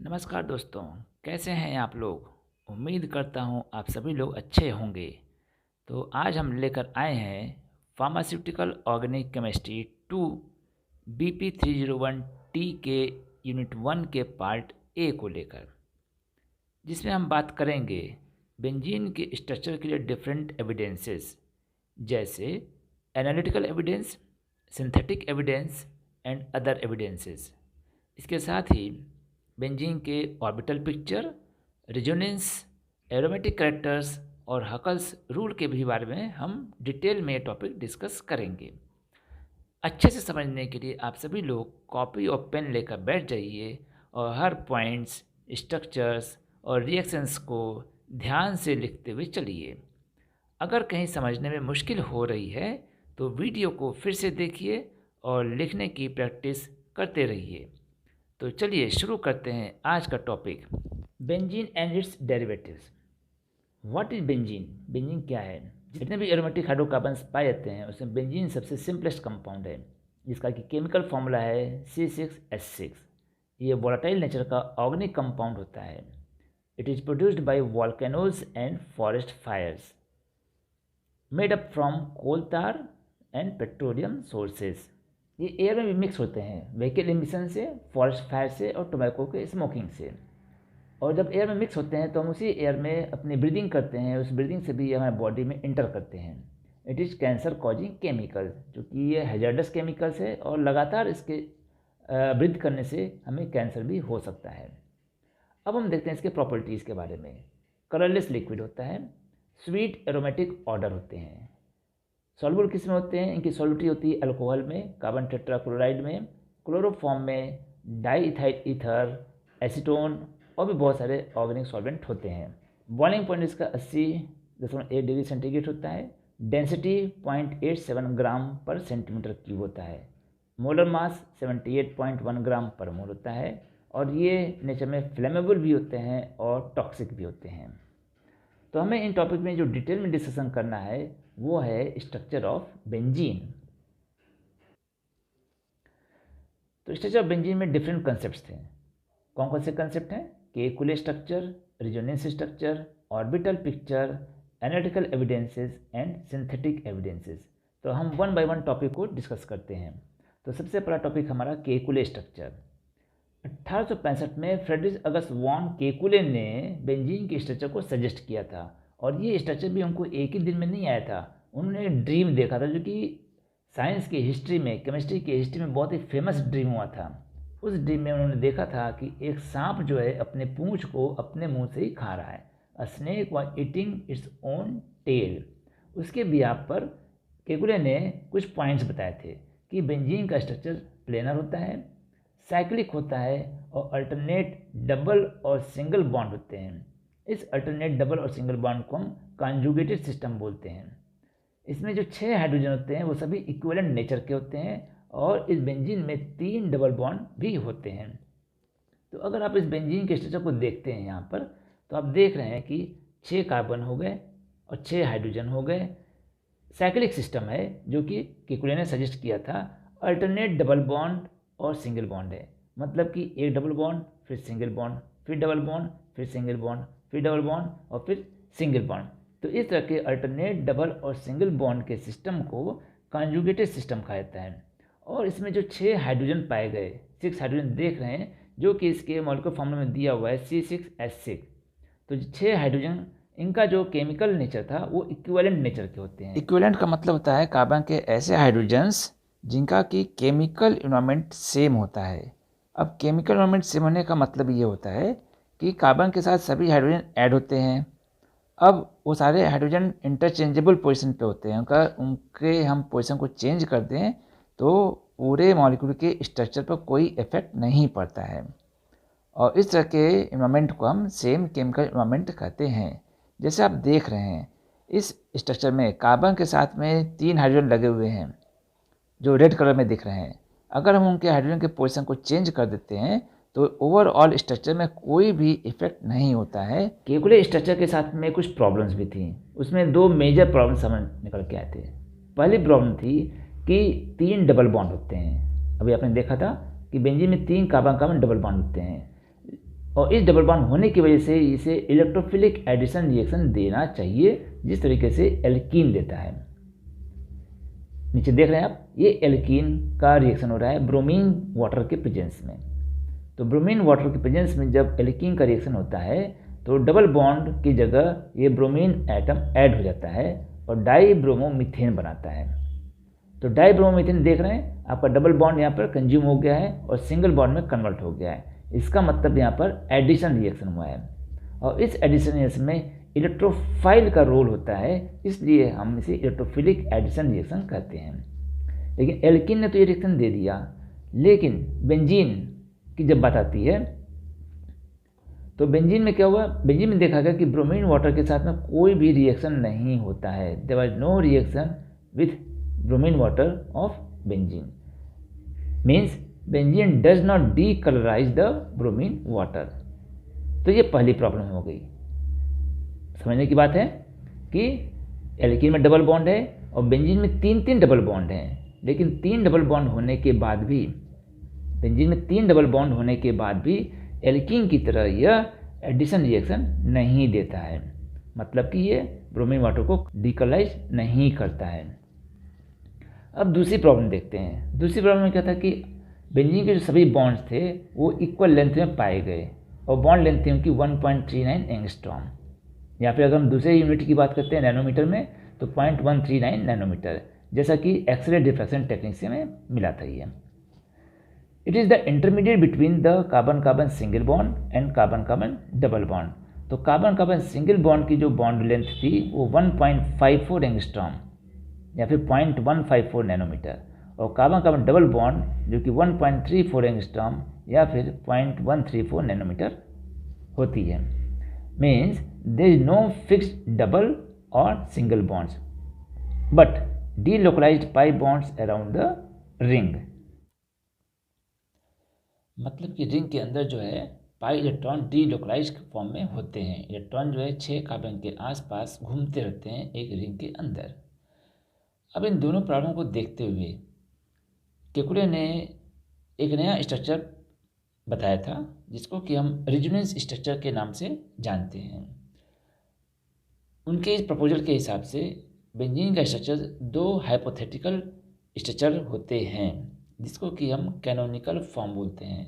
नमस्कार दोस्तों, कैसे हैं आप लोग? उम्मीद करता हूँ आप सभी लोग अच्छे होंगे। तो आज हम लेकर आए हैं pharmaceutical organic chemistry 2 BP301 T के यूनिट 1 के पार्ट ए को लेकर, जिसमें हम बात करेंगे बेंजीन के स्ट्रक्चर के लिए डिफरेंट एविडेंसेस, जैसे analytical evidence, synthetic evidence and other evidences. इसके साथ ही बेंजीन के orbital picture, resonance, aromatic characters और हकल्स रूल के भी बारे में हम डिटेल में ये टॉपिक डिस्कस करेंगे। अच्छे से समझने के लिए आप सभी लोग कॉपी और पेन लेकर बैठ जाइए और हर पॉइंट्स, स्ट्रक्चर्स और रिएक्शंस को ध्यान से लिखते हुए चलिए। अगर कहीं समझने में मुश्किल हो रही है तो वीडियो को फिर से देखिए और लिखने की प्रैक्टिस करते रहिए। तो चलिए शुरू करते हैं आज का topic, benzene and it's derivatives. What is benzene? Benzene क्या है? जितने भी एरोमेटिक हाइड्रोकार्बन्स पाए जाते हैं उसमें बेंजीन सबसे सिंपलेस्ट कंपाउंड है, जिसका कि केमिकल फॉर्मूला है C6H6। ये वोलेटाइल नेचर का ऑर्गेनिक कंपाउंड होता है। It is produced by volcanoes and forest fires, made up from coal tar and petroleum sources. ये एयर में भी मिक्स होते हैं व्हीकल एमिशन से, फॉरेस्ट फायर से और टोबैको के स्मोकिंग से। और जब एयर में मिक्स होते हैं तो हम उसी एयर में अपनी ब्रीदिंग करते हैं, उस ब्रीदिंग से भी ये हमारे बॉडी में इंटर करते हैं। It is cancer causing chemical, क्योंकि ये हैजर्डस केमिकल्स है और लगातार इसके ब्रीथ करने से हमें कैंसर भी हो सकता है। अब हम देखते हैं इसके प्रॉपर्टीज़ के बारे में। कलरलेस लिक्विड होता है, स्वीट एरोमेटिक ऑर्डर होते हैं, सॉल्युबल किस में होते हैं? इनकी सॉल्युबिलिटी होती है अल्कोहल में, कार्बन टेट्राक्लोराइड में, क्लोरोफॉर्म में, डाईइथाइल ईथर, एसीटोन और भी बहुत सारे ऑर्गेनिक सॉल्वेंट होते हैं। बॉइलिंग पॉइंट इसका 80.8 डिग्री सेंटीग्रेड होता है। डेंसिटी 0.87 ग्राम पर सेंटीमीटर क्यूब होता है। मोलर मास 78.1 ग्राम पर मोल होता है। और ये नेचर में फ्लेमेबल भी होते हैं और टॉक्सिक भी होते हैं। तो हमें इन टॉपिक में जो डिटेल में डिस्कशन करना है वो है स्ट्रक्चर ऑफ बेंजीन। तो स्ट्रक्चर ऑफ बेंजीन में डिफरेंट कंसेप्ट्स थे। कौन कौन से कंसेप्ट हैं? Kekule structure, resonance structure, orbital picture, analytical evidences and synthetic evidences. तो हम वन बाय वन टॉपिक को डिस्कस करते हैं। तो सबसे पहला टॉपिक हमारा केकुले स्ट्रक्चर। 1865 में फ्रेडरिक अगस्त वॉन केकुले ने बेंजीन के स्ट्रक्चर को सजेस्ट किया था। और ये स्ट्रक्चर भी उनको एक ही दिन में नहीं आया था, उन्होंने ड्रीम देखा था, जो कि साइंस की हिस्ट्री में, केमिस्ट्री की हिस्ट्री में बहुत ही फेमस ड्रीम हुआ था। उस ड्रीम में उन्होंने देखा था कि एक सांप जो है अपने पूंछ को अपने मुंह से ही खा रहा है। A snake was eating its own tail. उसके बिहाफ पर केकुले ने कुछ पॉइंट्स बताए थे कि बेंजीन का स्ट्रक्चर प्लेनर होता है, साइक्लिक होता है और अल्टरनेट डबल और सिंगल बॉन्ड होते हैं। इस अल्टरनेट डबल और सिंगल बॉन्ड को हम कॉन्जुगेटेड सिस्टम बोलते हैं। इसमें जो 6 हाइड्रोजन होते हैं वो सभी इक्विवेलेंट नेचर के होते हैं और इस बेंजीन में 3 डबल बॉन्ड भी होते हैं। तो अगर आप इस बेंजीन के स्ट्रक्चर को देखते हैं यहाँ पर, तो आप देख रहे हैं कि 6 कार्बन हो गए और 6 हाइड्रोजन हो गए। साइक्लिक सिस्टम है जो कि केकुले ने सजेस्ट किया था। अल्टरनेट डबल बॉन्ड और सिंगल बॉन्ड है, मतलब कि एक डबल बॉन्ड, फिर सिंगल बॉन्ड, फिर डबल बॉन्ड, फिर सिंगल बॉन्ड, फिर डबल बॉन्ड और फिर सिंगल बॉन्ड। तो इस तरह के अल्टरनेट डबल और सिंगल बॉन्ड के सिस्टम को कॉन्जुगेटेड सिस्टम कहा जाता है। और इसमें जो 6 हाइड्रोजन पाए गए, 6 हाइड्रोजन देख रहे हैं, जो कि इसके मॉलिक्यूलर फॉर्मूला में दिया हुआ है C6H6। तो 6 हाइड्रोजन, इनका जो केमिकल नेचर था वो इक्विवेलेंट नेचर के होते हैं। इक्विवेलेंट का मतलब होता है कार्बन के ऐसे हाइड्रोजन्स जिनका कि केमिकल इन्वायरमेंट सेम होता है। अब केमिकल इन्वायरमेंट सेम होने का मतलब ये होता है कि कार्बन के साथ सभी हाइड्रोजन ऐड होते हैं। अब वो सारे हाइड्रोजन इंटरचेंजेबल पोजीशन पे होते हैं, उनके हम पोजीशन को चेंज कर दें तो पूरे मॉलिक्यूल के स्ट्रक्चर पर कोई इफेक्ट नहीं पड़ता है। और इस तरह के इन्वायरमेंट को हम सेम केमिकल इन्वायरमेंट कहते हैं। जैसे आप देख रहे हैं इस स्ट्रक्चर में कार्बन के साथ में 3 हाइड्रोजन लगे हुए हैं जो रेड कलर में दिख रहे हैं। अगर हम उनके हाइड्रोजन के पोजीशन को चेंज कर देते हैं तो ओवरऑल स्ट्रक्चर में कोई भी इफेक्ट नहीं होता है। केकुले स्ट्रक्चर के साथ में कुछ प्रॉब्लम्स भी थी, उसमें 2 मेजर प्रॉब्लम समझ निकल के आए थे। पहली प्रॉब्लम थी कि 3 डबल बॉन्ड होते हैं। अभी आपने देखा था कि बेंजीन में 3 कार्बन कार्बन डबल बॉन्ड होते हैं। और इस डबल बॉन्ड होने की वजह से इसे इलेक्ट्रोफिलिक एडिशन रिएक्शन देना चाहिए, जिस तरीके से एल्कीन देता है। नीचे देख रहे हैं आप, ये एल्कीन का रिएक्शन हो रहा है ब्रोमीन वाटर के प्रेजेंस में। तो ब्रोमीन वाटर के प्रेजेंस में जब एल्कीन का रिएक्शन होता है तो डबल बॉन्ड की जगह ये ब्रोमीन एटम ऐड हो जाता है और डाईब्रोमोमीथेन बनाता है। तो डाईब्रोमोमीथेन देख रहे हैं, आपका डबल बॉन्ड यहाँ पर कंज्यूम हो गया है और सिंगल बॉन्ड में कन्वर्ट हो गया है। इसका मतलब यहाँ पर एडिशन रिएक्शन हुआ है और इस एडिशन रिएक्शन में इलेक्ट्रोफाइल का रोल होता है, इसलिए हम इसे इलेक्ट्रोफिलिक एडिशन रिएक्शन कहते हैं। लेकिन एल्कीन ने तो ये रिएक्शन दे दिया, लेकिन बेंजीन की जब बात आती है तो बेंजीन में क्या हुआ, बेंजीन में देखा गया कि ब्रोमीन वाटर के साथ में कोई भी रिएक्शन नहीं होता है। There was no reaction with bromine water of benzene, means benzene does not decolourise the bromine water. तो ये पहली प्रॉब्लम हो गई। समझने की बात है कि एल्कीन में डबल बॉन्ड है और बेंजीन में तीन डबल बॉन्ड हैं, लेकिन 3 डबल बॉन्ड होने के बाद भी, बेंजीन में 3 डबल बॉन्ड होने के बाद भी एल्कीन की तरह यह एडिशन रिएक्शन नहीं देता है, मतलब कि ये ब्रोमीन वाटर को डीकलराइज नहीं करता है। अब दूसरी प्रॉब्लम देखते हैं। दूसरी प्रॉब्लम में क्या था कि बेंजीन के जो सभी बॉन्ड्स थे वो इक्वल लेंथ में पाए गए और बॉन्ड लेंथ थी उनकी 1.39 एंगस्ट्रॉम, या फिर अगर हम दूसरे यूनिट की बात करते हैं नैनोमीटर में तो 0.139 नैनोमीटर, जैसा कि एक्सरे डिफ्रैक्शन टेक्निक से हमें मिला था ये। It is the intermediate between the carbon carbon single bond and carbon carbon double bond. तो कार्बन कार्बन सिंगल बॉन्ड की जो बॉन्ड लेंथ थी वो 1.54 एंगस्ट्रॉम या फिर 0.154 नैनोमीटर, और कार्बन कार्बन डबल बॉन्ड जो कि 1.34 एंगस्ट्रॉम या फिर 0.134 नैनोमीटर होती है। Means there is no fixed double और single bonds but delocalised pi bonds around the ring. मतलब कि रिंग के अंदर जो है पाई इलेक्ट्रॉन डीलोकलाइज्ड फॉर्म में होते हैं। इलेक्ट्रॉन जो है 6 कार्बन के आसपास घूमते रहते हैं एक रिंग के अंदर। अब इन दोनों प्रॉब्लम को देखते हुए केकुले ने एक नया स्ट्रक्चर बताया था जिसको कि हम रेजोनेंस स्ट्रक्चर के नाम से जानते हैं। उनके इस प्रपोजल के हिसाब से बेंजीन का स्ट्रक्चर 2 हाइपोथेटिकल स्ट्रक्चर होते हैं जिसको कि हम कैनोनिकल फॉर्म बोलते हैं।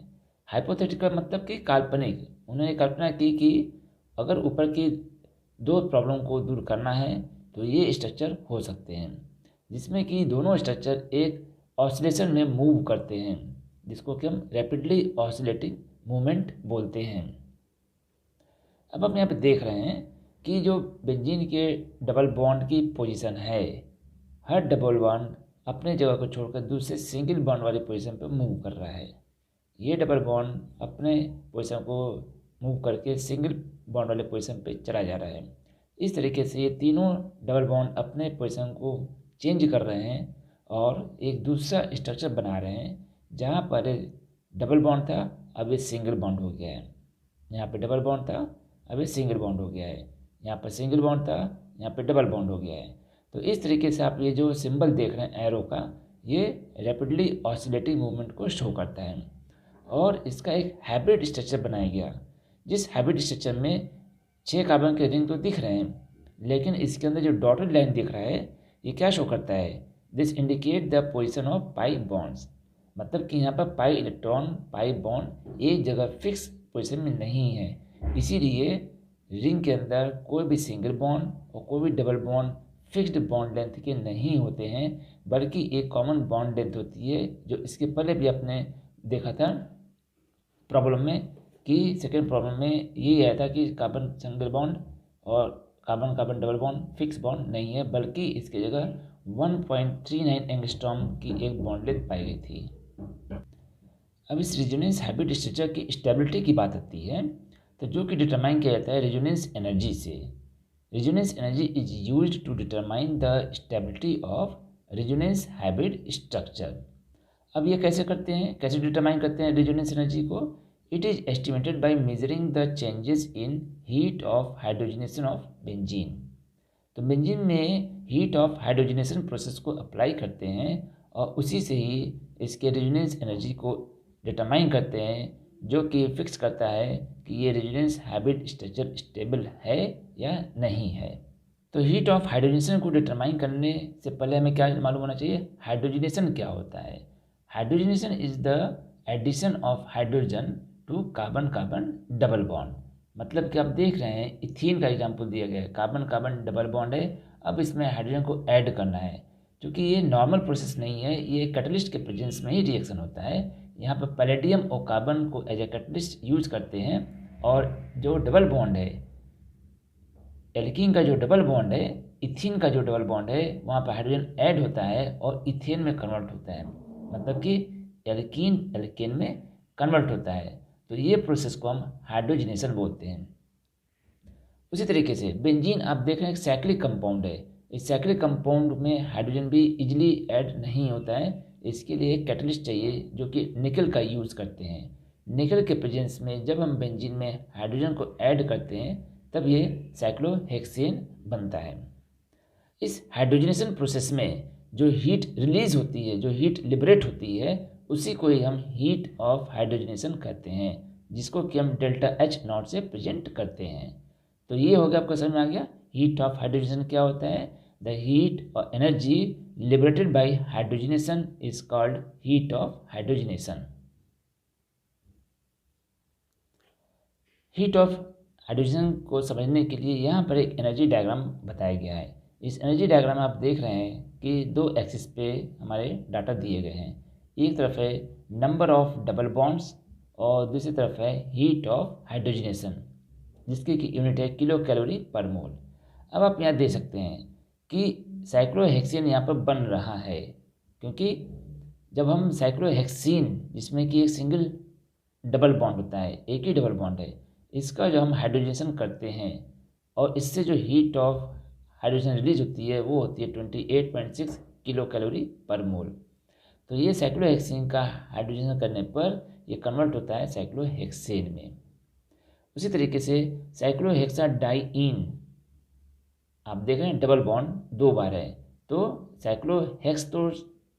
हाइपोथेटिकल मतलब कि काल्पनिक। उन्होंने कल्पना की कि अगर ऊपर की 2 प्रॉब्लम को दूर करना है तो ये स्ट्रक्चर हो सकते हैं, जिसमें कि दोनों स्ट्रक्चर एक ऑसिलेशन में मूव करते हैं जिसको कि हम रैपिडली ऑसिलेटिंग मूवमेंट बोलते हैं। अब हम यहाँ पे देख रहे हैं कि जो बेंजीन के डबल बॉन्ड की पोजीशन है, हर डबल बॉन्ड अपने जगह को छोड़कर दूसरे सिंगल बॉन्ड वाली पोजीशन पर मूव कर रहा है। ये डबल बॉन्ड अपने पोजीशन को मूव करके सिंगल बॉन्ड वाले पोजीशन पे चला जा रहा है। इस तरीके से ये तीनों डबल बॉन्ड अपने पोजीशन को चेंज कर रहे हैं और एक दूसरा स्ट्रक्चर बना रहे हैं। जहाँ पर डबल बॉन्ड था अब ये सिंगल बॉन्ड हो गया है, यहाँ पे डबल बॉन्ड था अब ये सिंगल बॉन्ड हो गया है, यहाँ पर सिंगल बॉन्ड था यहाँ पे डबल बॉन्ड हो गया है। तो इस तरीके से आप ये जो सिंबल देख रहे हैं एरो का, ये रैपिडली ऑसिलेटिंग मूवमेंट को शो करता है और इसका एक हाइब्रिड स्ट्रक्चर बनाया गया, जिस हाइब्रिड स्ट्रक्चर में 6 कार्बन के रिंग तो दिख रहे हैं, लेकिन इसके अंदर जो डॉटेड लाइन दिख रहा है ये क्या शो करता है, this indicate the position of pi bonds. मतलब कि यहाँ पर पाई इलेक्ट्रॉन पाई बॉन्ड एक जगह फिक्स पोजिशन में नहीं है, इसीलिए रिंग के अंदर कोई भी सिंगल बॉन्ड और कोई भी double bond fixed bond length के नहीं होते हैं, बल्कि एक कॉमन बॉन्ड लेंथ होती है, जो इसके पहले भी आपने देखा था प्रॉब्लम में कि सेकेंड प्रॉब्लम में ये आया था कि कार्बन सिंगल बॉन्ड और carbon carbon double bond fix bond नहीं है, बल्कि इसकी जगह 1.39 एंगस्ट्रॉम की एक बॉन्ड लेंथ पाई गई थी। अब इस रेजोनेंस हाइब्रिड स्ट्रक्चर की स्टेबिलिटी की बात आती है तो जो कि डिटरमाइन किया जाता है रेजोनेंस एनर्जी से। Resonance energy is used to determine the stability of resonance hybrid structure. अब ये कैसे करते हैं, कैसे डिटरमाइन करते हैं रेजोनेंस एनर्जी को? It is estimated by measuring the changes in heat of hydrogenation of benzene. तो बेंजीन में हीट ऑफ हाइड्रोजनेशन प्रोसेस को अप्लाई करते हैं और उसी से ही इसके रेजोनेंस एनर्जी को डिटरमाइन करते हैं, जो कि फिक्स करता है कि ये रेजोनेंस हैबिट स्ट्रक्चर स्टेबल है या नहीं है। तो हीट ऑफ हाइड्रोजनेशन को डिटरमाइन करने से पहले हमें क्या मालूम होना चाहिए, हाइड्रोजनेशन क्या होता है। Hydrogenation is the addition of hydrogen to carbon carbon double bond. मतलब कि आप देख रहे हैं इथीन का एग्जाम्पल दिया गया है, कार्बन कार्बन डबल बॉन्ड है, अब इसमें हाइड्रोजन को ऐड करना है। क्योंकि ये नॉर्मल प्रोसेस नहीं है, ये कैटलिस्ट के प्रेजेंस में ही रिएक्शन होता है। यहाँ पर पैलेडियम और कार्बन को एज ए कैटलिस्ट यूज करते हैं, और जो डबल बॉन्ड है, एल्कीन का जो डबल बॉन्ड है, इथीन का जो डबल बॉन्ड है, वहाँ पर हाइड्रोजन ऐड होता है और इथेन में कन्वर्ट होता है। मतलब कि एल्कीन एल्केन में कन्वर्ट होता है। तो ये प्रोसेस को हम हाइड्रोजनेशन बोलते हैं। उसी तरीके से बेंजीन आप देख रहे हैं एक साइक्लिक कंपाउंड है। इस साइक्लिक कंपाउंड में हाइड्रोजन भी इजीली ऐड नहीं होता है। इसके लिए एक कैटलिस्ट चाहिए जो कि निकल का यूज़ करते हैं। निकल के प्रेजेंस में जब हम बेंजीन में हाइड्रोजन को ऐड करते हैं तब ये साइक्लोहेक्सेन बनता है। इस हाइड्रोजनेशन प्रोसेस में जो हीट रिलीज होती है, जो हीट लिबरेट होती है, उसी को ही हम हीट ऑफ हाइड्रोजनेशन कहते हैं, जिसको कि हम डेल्टा एच नॉट से प्रेजेंट करते हैं। तो ये हो गया, आपको समझ में आ गया हीट ऑफ हाइड्रोजनेशन क्या होता है। द हीट और energy liberated bye hydrogenation is called heat of hydrogenation. Heat of hydrogen को समझने के लिए यहाँ पर एक एनर्जी डायग्राम बताया गया है। इस एनर्जी डायग्राम में आप देख रहे हैं कि दो एक्सिस पे हमारे डाटा दिए गए हैं। एक तरफ है नंबर ऑफ डबल बॉन्ड्स और दूसरी तरफ है हीट ऑफ हाइड्रोजनेशन, जिसकी की यूनिट है किलो कैलोरी पर मोल। अब आप यहाँ देख सकते हैं कि साइक्लोहेक्सेन यहाँ पर बन रहा है, क्योंकि जब हम साइक्लोहेक्सीन, जिसमें कि एक सिंगल डबल बॉन्ड होता है, एक ही डबल बॉन्ड है, इसका जो हम हाइड्रोजनेशन करते हैं और इससे जो हीट ऑफ हाइड्रोजन रिलीज होती है वो होती है 28.6 किलो कैलोरी पर मोल। तो ये साइक्लोहेक्सेन का हाइड्रोजनेशन करने पर ये कन्वर्ट होता है साइक्लोहेक्सेन में। उसी तरीके से साइक्लोहेक्साडाइईन, आप देख रहे हैं डबल बॉन्ड दो बार है, तो साइक्लोहेक्स तो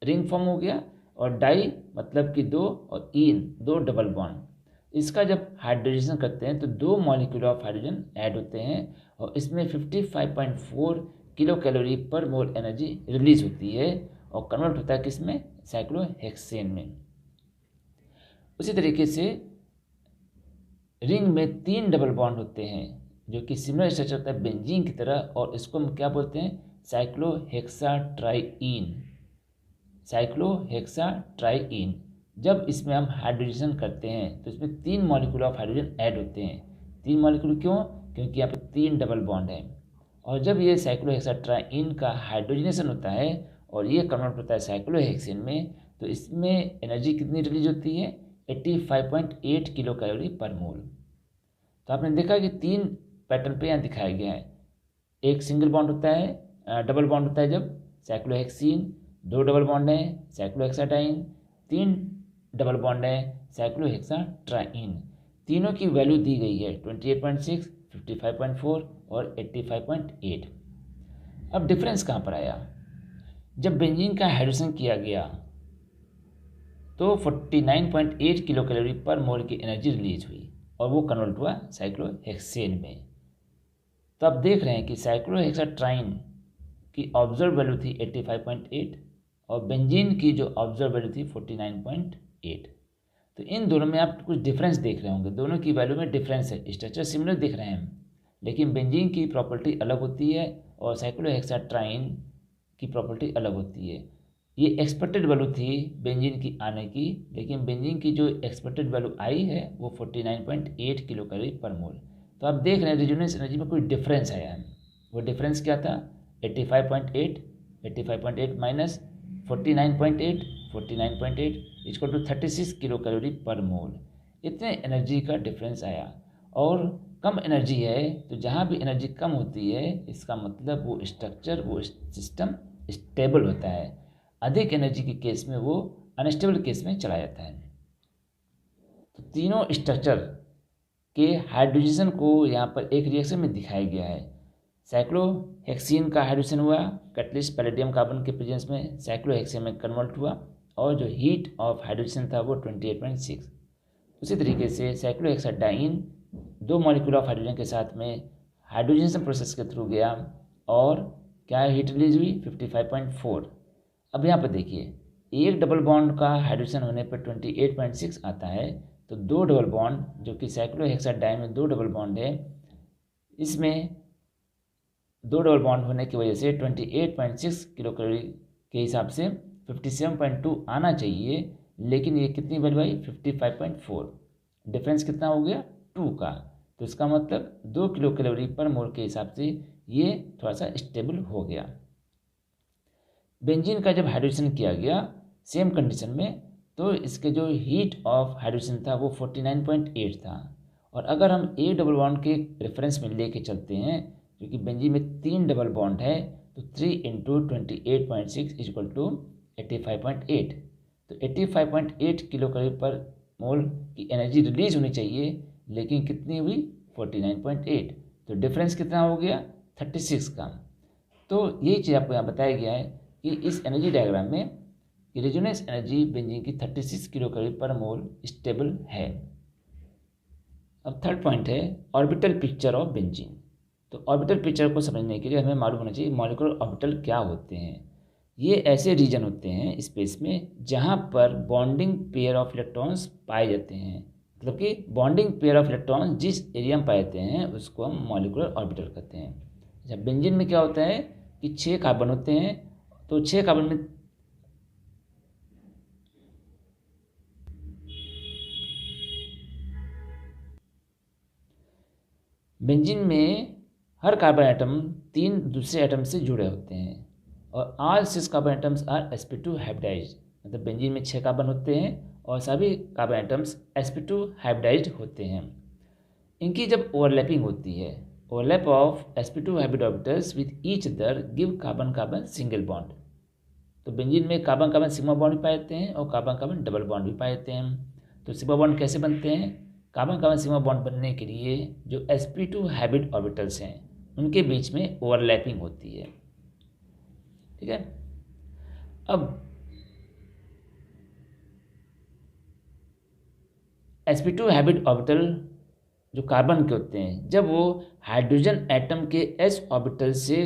रिंग फॉर्म हो गया, और डाई मतलब कि दो, और ईन दो डबल बॉन्ड। इसका जब हाइड्रोजनेशन करते हैं तो दो मॉलिक्यूल ऑफ हाइड्रोजन ऐड होते हैं और इसमें 55.4 किलो कैलोरी पर मोल एनर्जी रिलीज होती है और कन्वर्ट होता है किसमें, साइक्लोहेक्सेन में। उसी तरीके से रिंग में 3 डबल बॉन्ड होते हैं जो कि सिमिलर स्ट्रक्चर होता है बेंजीन की तरह, और इसको हम क्या बोलते हैं, साइक्लोहेक्साट्राइईन। साइक्लोहेक्साट्राइईन जब इसमें हम हाइड्रोजनेशन करते हैं तो इसमें 3 मॉलिक्यूल ऑफ हाइड्रोजन ऐड होते हैं। 3 मॉलिक्यूल क्यों, क्योंकि यहाँ पे 3 डबल बॉन्ड है। और जब ये साइक्लोहेक्साट्राइईन का हाइड्रोजनेशन होता है और ये कन्वर्ट होता है साइक्लोहेक्सेन में, तो इसमें एनर्जी कितनी रिलीज होती है, 85.8 किलो कैलोरी पर मोल। तो आपने देखा कि 3 पैटर्न पे यहाँ दिखाया गया है। एक सिंगल बॉन्ड होता है, डबल बॉन्ड होता है जब साइक्लोहेक्सीन, 2 डबल बॉन्ड है साइक्लोहेक्साडाइन, 3 डबल बॉन्ड है साइक्लोहेक्साट्राइईन। तीनों की वैल्यू दी गई है 28.6, 55.4 और 85.8। अब डिफरेंस कहाँ पर आया, जब बेंजीन का हाइड्रोजन किया गया तो 49.8 किलो कैलोरी पर मोल की एनर्जी रिलीज हुई और वो कन्वर्ट हुआ साइक्लोहेक्सेन में। तो आप देख रहे हैं कि साइक्लोहेक्साट्राइईन की ऑब्जर्व वैल्यू थी 85.8 और बेंजीन की जो ऑब्जर्व वैल्यू थी 49.8। तो इन दोनों में आप कुछ डिफरेंस देख रहे होंगे, दोनों की वैल्यू में डिफरेंस है। स्ट्रक्चर सिमिलर दिख रहे हैं लेकिन बेंजीन की प्रॉपर्टी अलग होती है और साइक्लोहेक्साट्राइईन की प्रॉपर्टी अलग होती है। ये एक्सपेक्टेड वैल्यू थी बेंजीन की आने की, लेकिन बेंजीन की जो एक्सपेक्टेड वैल्यू आई है वो 49.8 किलो कैलोरी पर मोल। तो आप देख रहे हैं रेजोनेंस एनर्जी में कोई डिफरेंस आया है। वो डिफरेंस क्या था, 85.8 minus 49.8 equal to 36 kilo calorie per mole. इतने एनर्जी का डिफरेंस आया। और कम एनर्जी है तो जहाँ भी एनर्जी कम होती है इसका मतलब वो स्ट्रक्चर, वो सिस्टम स्टेबल होता है। अधिक एनर्जी के केस में वो अनस्टेबल केस में चला जाता है। तो तीनों स्ट्रक्चर के हाइड्रोजनेशन को यहाँ पर एक रिएक्शन में दिखाया गया है। साइक्लोहेक्सीन का हाइड्रोजन हुआ, कैटलिस्ट पैलेडियम कार्बन के प्रेजेंस में साइक्लोहेक्सेन में कन्वर्ट हुआ और जो हीट ऑफ हाइड्रोजन था वो 28.6। उसी तरीके से साइक्लोहेक्साडाइन 2 मॉलिक्यूल ऑफ हाइड्रोजन के साथ में हाइड्रोजनेशन प्रोसेस के थ्रू गया और क्या हीट रिलीज हुई 55.4। अब यहाँ पर देखिए एक डबल बॉन्ड का हाइड्रोजन होने पर 28.6 आता है, तो 2 डबल बॉन्ड जो कि साइक्लोहेक्साडाइन में 2 डबल बॉन्ड है, इसमें 2 डबल बॉन्ड होने की वजह से 28.6 किलो कैलोरी के हिसाब से 57.2 आना चाहिए, लेकिन ये कितनी वैल्यू आई 55.4। डिफरेंस कितना हो गया 2 का, तो इसका मतलब 2 किलो कैलोरी पर मोल के हिसाब से ये थोड़ा सा स्टेबल हो गया। बेंजीन का जब हाइड्रोजन किया गया सेम कंडीशन में, तो इसके जो हीट ऑफ हाइड्रोजन था वो 49.8 था। और अगर हम एक डबल बॉन्ड के रेफरेंस में लेके चलते हैं, क्योंकि बेंजीन में 3 डबल बॉन्ड है, तो 3 × 28.6 = 85.8। तो 85.8 किलो कैलोरी पर मोल की एनर्जी रिलीज होनी चाहिए, लेकिन कितनी हुई 49.8। तो डिफरेंस कितना हो गया 36 का। तो यही चीज़ आपको यहाँ बताया गया है कि इस एनर्जी डायग्राम में रेजोनेंस एनर्जी बेंजीन की 36 किलो कैलोरी पर मोल स्टेबल है। अब थर्ड पॉइंट है ऑर्बिटल पिक्चर ऑफ बेंजीन। तो ऑर्बिटल पिक्चर को समझने के लिए हमें मालूम होना चाहिए मॉलिक्यूलर ऑर्बिटल क्या होते हैं। ये ऐसे रीजन होते हैं स्पेस में जहाँ पर बॉन्डिंग पेयर ऑफ इलेक्ट्रॉन्स पाए जाते हैं, मतलब कि बॉन्डिंग पेयर ऑफ इलेक्ट्रॉन्स जिस एरिया में पाए जाते हैं उसको हम मॉलिक्यूलर ऑर्बिटल कहते हैं। अच्छा, बेंजीन में क्या होता है कि 6 कार्बन होते हैं, तो 6 कार्बन में बेंजीन में हर कार्बन एटम 3 दूसरे एटम से जुड़े होते हैं और all 6 carbon atoms are sp2 hybridised. मतलब बेंजीन में 6 कार्बन होते हैं और सभी कार्बन एटम्स sp2 हाइब्रिडाइज्ड होते हैं। इनकी जब ओवरलैपिंग होती है, overlap of sp2 hybrid orbitals with each other give carbon carbon single bond. तो बेंजीन में कार्बन कार्बन सिग्मा बॉन्ड भी पाए जाते हैं और कार्बन कार्बन डबल बॉन्ड भी पाए जाते हैं। तो सिग्मा बॉन्ड कैसे बनते हैं? कार्बन कार्बन सिग्मा बॉन्ड बनने के लिए जो sp2 हाइब्रिड ऑर्बिटल्स हैं उनके बीच में ओवरलैपिंग होती है। ठीक है, अब sp2 हाइब्रिड ऑर्बिटल जो कार्बन के होते हैं, जब वो हाइड्रोजन एटम के s ऑर्बिटल से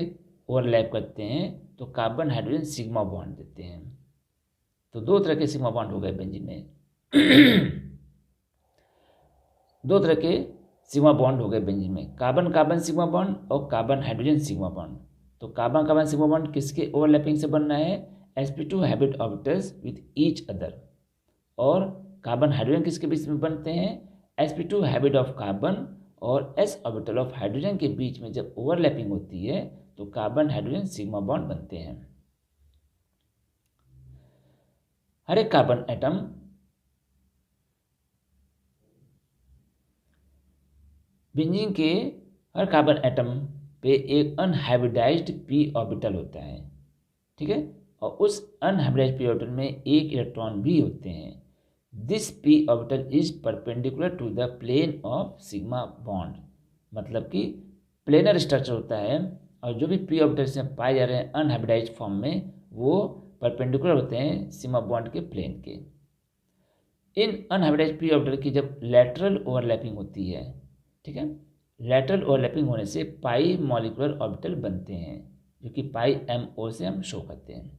ओवरलैप करते हैं तो कार्बन हाइड्रोजन सिग्मा बॉन्ड देते हैं। तो 2 तरह के सिग्मा बॉन्ड हो गए बेंजीन में 2 तरह के सिग्मा बॉन्ड हो गए बेंजीन में, कार्बन कार्बन सिग्मा बॉन्ड और कार्बन हाइड्रोजन सिग्मा बॉन्ड। तो कार्बन कार्बन सिग्मा बॉन्ड किसके ओवरलैपिंग से बनना है? sp2 hybrid orbitals with each other. और कार्बन हाइड्रोजन किसके बीच में बनते हैं? sp2 हाइब्रिड ऑफ कार्बन और s ऑर्बिटल ऑफ हाइड्रोजन के बीच में जब ओवरलैपिंग होती है तो कार्बन हाइड्रोजन सिग्मा बॉन्ड बनते हैं। हर एक कार्बन एटम बेंजीन के हर कार्बन एटम पे एक अनहाइब्रिडाइज्ड p ऑर्बिटल होता है। ठीक है, और उस अनहाइब्रिडाइज्ड p ऑर्बिटल में एक इलेक्ट्रॉन भी होते हैं। This p orbital is perpendicular to the plane of sigma bond. मतलब कि प्लेनर स्ट्रक्चर होता है और जो भी p ऑर्बिटल्स में पाए जा रहे हैं अनहाइब्रिडाइज्ड फॉर्म में वो परपेंडिकुलर होते हैं सिग्मा बॉन्ड के प्लेन के। इन अनहाइब्रिडाइज्ड p ऑर्बिटल की जब लैटरल ओवरलैपिंग होती है, ठीक है, लैटरल ओवरलैपिंग होने से पाई मॉलिक्यूलर ऑर्बिटल बनते हैं, जो कि पाई MO से हम शो करते हैं।